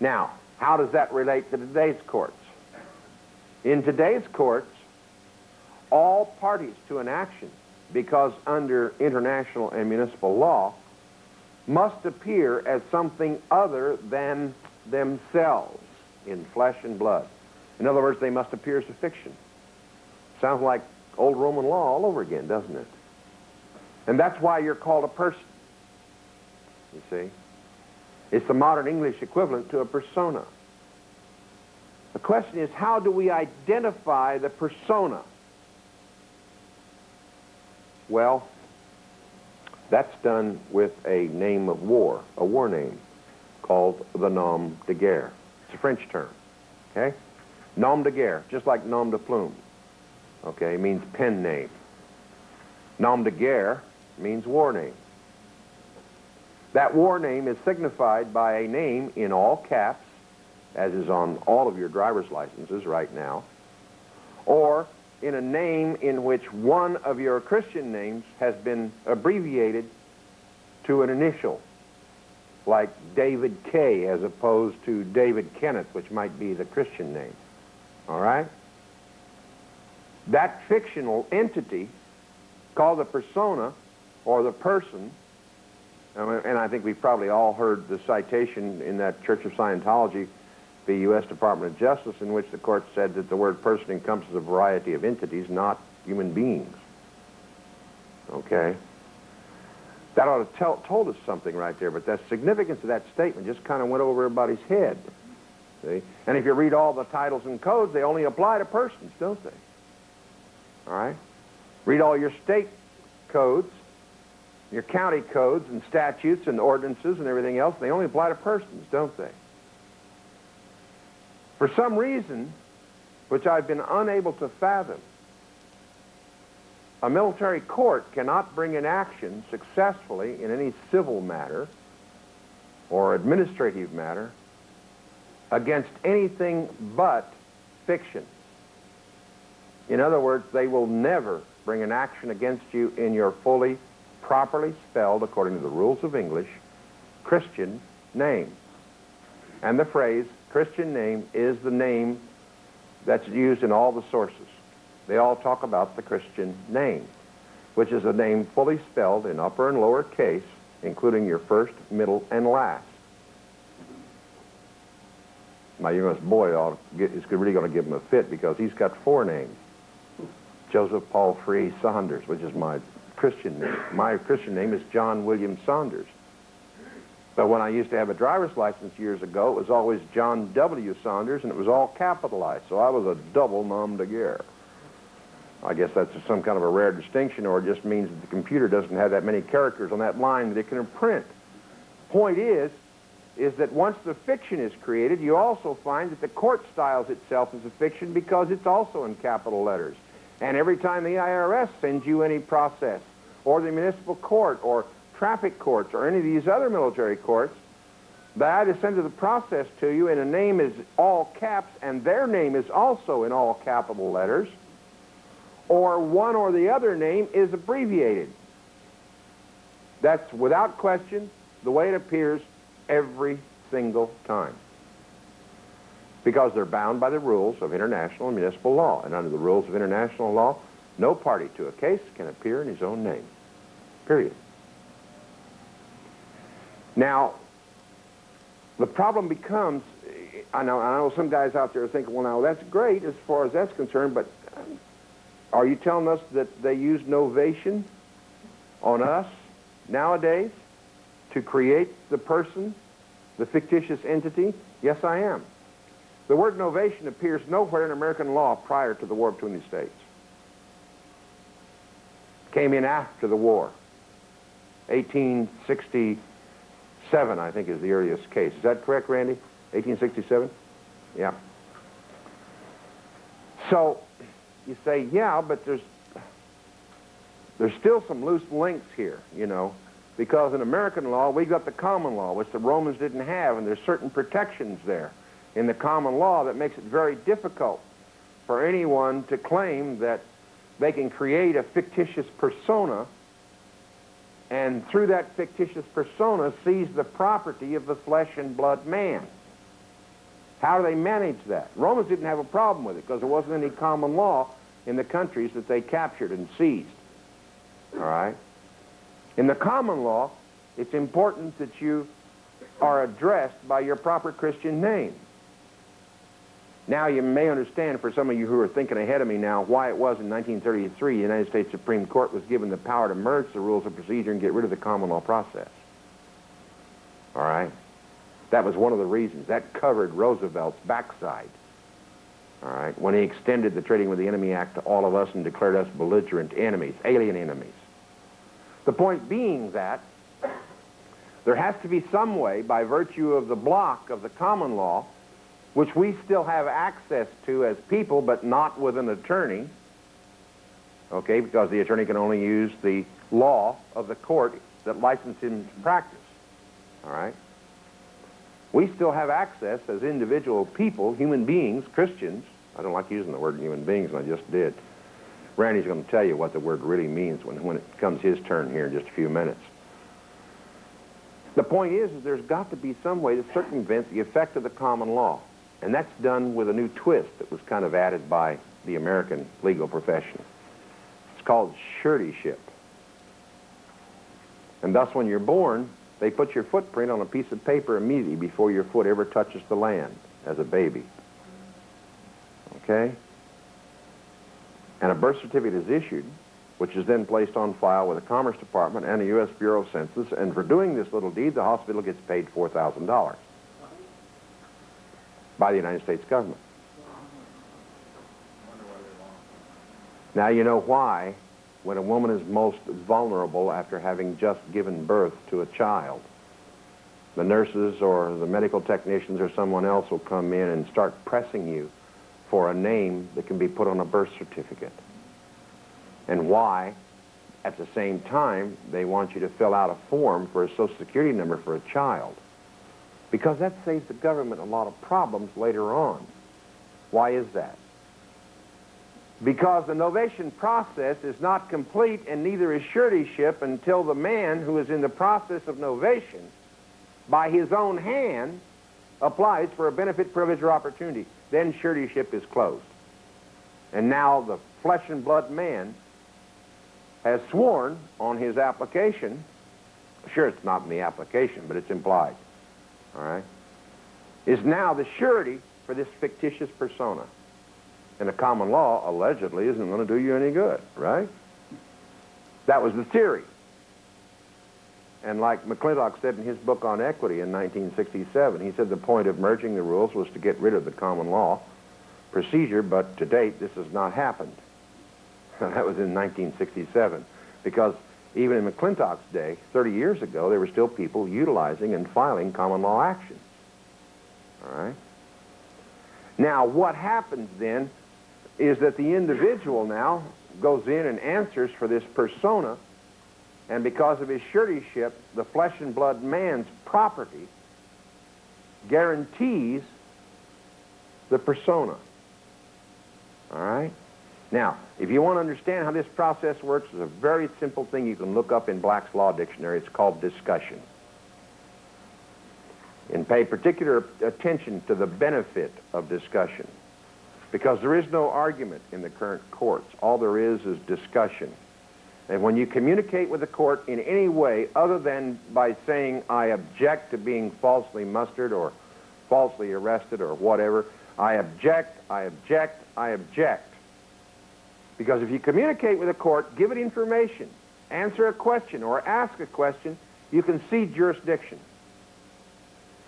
Now, how does that relate to today's courts? In today's courts, all parties to an action, because under international and municipal law, must appear as something other than themselves in flesh and blood. In other words, they must appear as a fiction. Sounds like old Roman law all over again, doesn't it? And that's why you're called a person, you see. It's the modern English equivalent to a persona. The question is, how do we identify the persona? Well, that's done with a name of war, a war name, called the nom de guerre. It's a French term, okay? Nom de guerre, just like nom de plume, okay? It means pen name. Nom de guerre means war name. That war name is signified by a name in all caps, as is on all of your driver's licenses right now, or in a name in which one of your Christian names has been abbreviated to an initial, like David K. as opposed to David Kenneth, which might be the Christian name. All right? That fictional entity called the persona or the person, and I think we've probably all heard the citation in that Church of Scientology, the U.S. Department of Justice, in which the court said that the word person encompasses a variety of entities, not human beings. Okay? That ought to told us something right there, but the significance of that statement just kind of went over everybody's head. See? And if you read all the titles and codes, they only apply to persons, don't they? All right? Read all your state codes, your county codes and statutes and ordinances and everything else, they only apply to persons, don't they? For some reason, which I've been unable to fathom, a military court cannot bring an action successfully in any civil matter or administrative matter against anything but fiction. In other words, they will never bring an action against you in your fully, properly spelled, according to the rules of English, Christian name. And the phrase Christian name is the name that's used in all the sources. They all talk about the Christian name, which is a name fully spelled in upper and lower case, including your first, middle, and last. My youngest boy is really going to give him a fit because he's got 4 names. Joseph Paul Free Saunders, which is my Christian name. My Christian name is John William Saunders. But when I used to have a driver's license years ago, it was always John W. Saunders, and it was all capitalized, so I was a double nom de guerre. I guess that's some kind of a rare distinction, or it just means that the computer doesn't have that many characters on that line that it can imprint. Point is that once the fiction is created, you also find that the court styles itself as a fiction because it's also in capital letters. And every time the IRS sends you any process, or the municipal court, or traffic courts, or any of these other military courts, they either send the process to you and a name is all caps and their name is also in all capital letters, or one or the other name is abbreviated. That's without question the way it appears every single time, because they're bound by the rules of international and municipal law. And under the rules of international law, no party to a case can appear in his own name, period. Now, the problem becomes, I know some guys out there are thinking, well, now that's great as far as that's concerned, but are you telling us that they use novation on us nowadays to create the person, the fictitious entity? Yes, I am. The word novation appears nowhere in American law prior to the war between the states. Came in after the war. 1867, I think, is the earliest case. Is that correct, Randy? 1867? Yeah. So, you say, yeah, but there's still some loose links here, you know, because in American law, we got the common law, which the Romans didn't have, and there's certain protections there in the common law that makes it very difficult for anyone to claim that they can create a fictitious persona and through that fictitious persona seize the property of the flesh and blood man. How do they manage that? Romans didn't have a problem with it because there wasn't any common law in the countries that they captured and seized. All right? In the common law, it's important that you are addressed by your proper Christian name. Now you may understand, for some of you who are thinking ahead of me now, why it was in 1933 the United States Supreme Court was given the power to merge the rules of procedure and get rid of the common law process. All right? That was one of the reasons. That covered Roosevelt's backside. All right? When he extended the Trading with the Enemy Act to all of us and declared us belligerent enemies, alien enemies. The point being that there has to be some way, by virtue of the block of the common law, which we still have access to as people, but not with an attorney, okay, because the attorney can only use the law of the court that licensed him to practice, all right? We still have access as individual people, human beings, Christians. I don't like using the word human beings, and I just did. Randy's going to tell you what the word really means when it comes his turn here in just a few minutes. The point is there's got to be some way to circumvent the effect of the common law. And that's done with a new twist that was kind of added by the American legal profession. It's called suretyship. And thus, when you're born, they put your footprint on a piece of paper immediately before your foot ever touches the land as a baby. Okay? And a birth certificate is issued, which is then placed on file with the Commerce Department and the U.S. Bureau of Census, and for doing this little deed, the hospital gets paid $4,000 by the United States government. Now you know why, when a woman is most vulnerable after having just given birth to a child, the nurses or the medical technicians or someone else will come in and start pressing you for a name that can be put on a birth certificate. And why, at the same time, they want you to fill out a form for a Social Security number for a child. Because that saves the government a lot of problems later on. Why is that? Because the novation process is not complete, and neither is suretyship until the man who is in the process of novation, by his own hand, applies for a benefit, privilege, or opportunity. Then suretyship is closed. And now the flesh and blood man has sworn on his application, sure, it's not in the application, but it's implied, all right, is now the surety for this fictitious persona. And the common law, allegedly, isn't going to do you any good, right? That was the theory. And like McClintock said in his book on equity in 1967, he said the point of merging the rules was to get rid of the common law procedure, but to date, this has not happened. That was in 1967, because even in McClintock's day, 30 years ago, there were still people utilizing and filing common law actions. All right? Now, what happens then is that the individual now goes in and answers for this persona, and because of his suretyship, the flesh and blood man's property guarantees the persona. All right? Now, if you want to understand how this process works, there's a very simple thing you can look up in Black's Law Dictionary. It's called discussion. And pay particular attention to the benefit of discussion, because there is no argument in the current courts. All there is discussion. And when you communicate with the court in any way other than by saying, I object to being falsely mustered or falsely arrested or whatever, I object, I object, I object. Because if you communicate with a court, give it information, answer a question or ask a question, you can cede jurisdiction.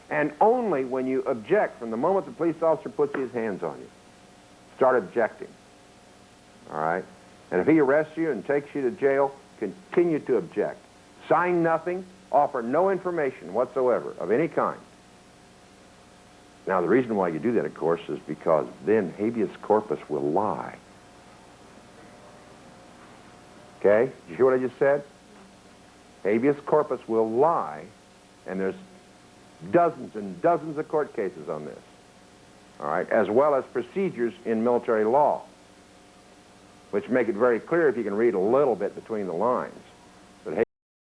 And only when you object, from the moment the police officer puts his hands on you, start objecting. All right? And if he arrests you and takes you to jail, continue to object. Sign nothing, offer no information whatsoever of any kind. Now, the reason why you do that, of course, is because then habeas corpus will lie. Okay? Did you hear what I just said? Habeas corpus will lie, and there's dozens and dozens of court cases on this. All right? As well as procedures in military law, which make it very clear if you can read a little bit between the lines.